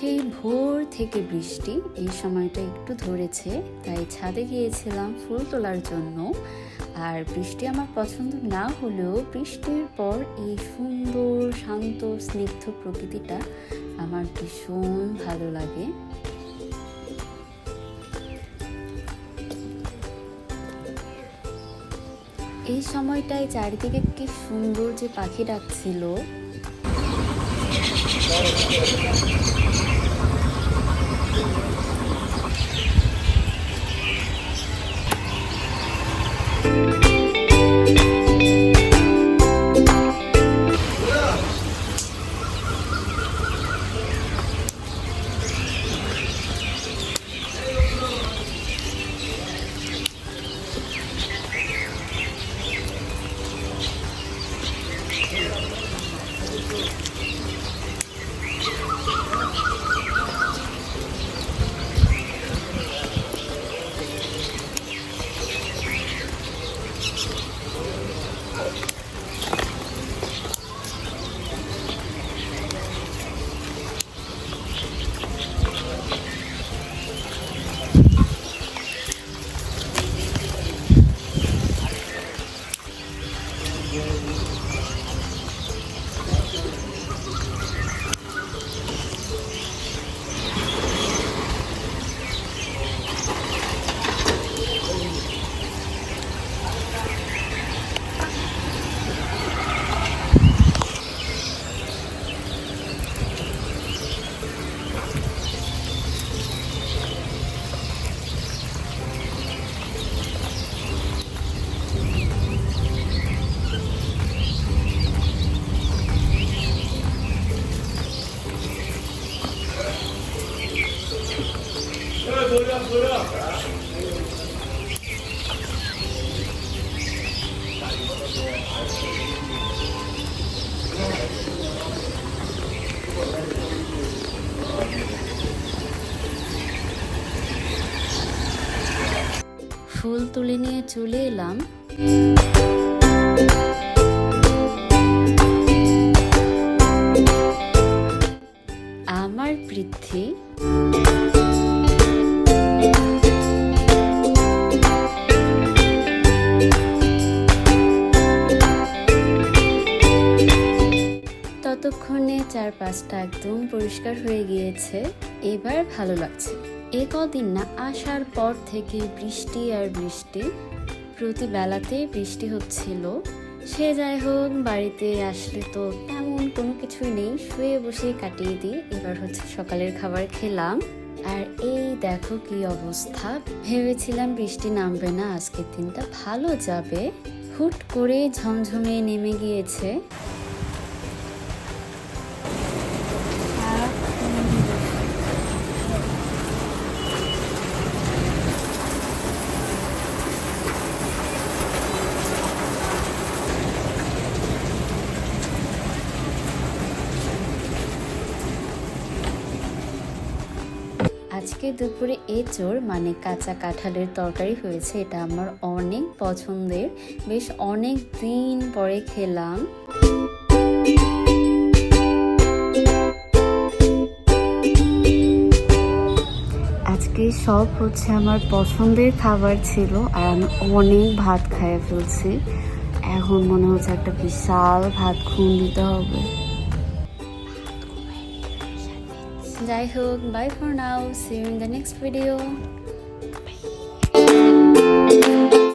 সেই ভোর থেকে বৃষ্টি, এই সময়টা একটু ধরেছে, তাই ছাদে গিয়েছিলাম ফুল তোলার জন্য। আর বৃষ্টি আমার পছন্দ না হলেও বৃষ্টির পর এই সুন্দর শান্ত স্নিগ্ধ প্রকৃতিটা আমার ভীষণ ভালো লাগে। এই সময়টায় চারিদিকে কি সুন্দর যে পাখি ডাকছিল। ফুল তুলে নিয়ে চলে এলাম আমার পৃথ্বী। ততক্ষণে চারপাশটা একদম পরিষ্কার হয়ে গিয়েছে, এবার ভালো লাগছে। এই কদিন না আসার পর থেকে বৃষ্টি আর বৃষ্টি, প্রতি বেলাতেই বৃষ্টি হচ্ছিল। সে যাই হোক, বাড়িতে আসলে তো তেমন কোনো কিছুই নেই, শুয়ে বসে কাটিয়ে দিই। এবার হচ্ছে সকালের খাবার খেলাম, আর এই দেখো কি অবস্থা। ভেবেছিলাম বৃষ্টি নামবে না, আজকের দিনটা ভালো যাবে, হুট করে ঝমঝমে নেমে গিয়েছে। আজকে দুপুরে এঁচোড় মানে কাঁচা কাঁঠালের তরকারি হয়েছে। এটা আমার অনেক পছন্দের, বেশ অনেক দিন পরে খেলাম। আজকে সব হচ্ছে আমার পছন্দের খাবার ছিল, আর আমি অনেক ভাত খাইয়ে ফেলছি। এখন মনে হচ্ছে একটা বিশাল ভাত খুন দিতে হবে। যাই হোক, bye for now, see you in the next video.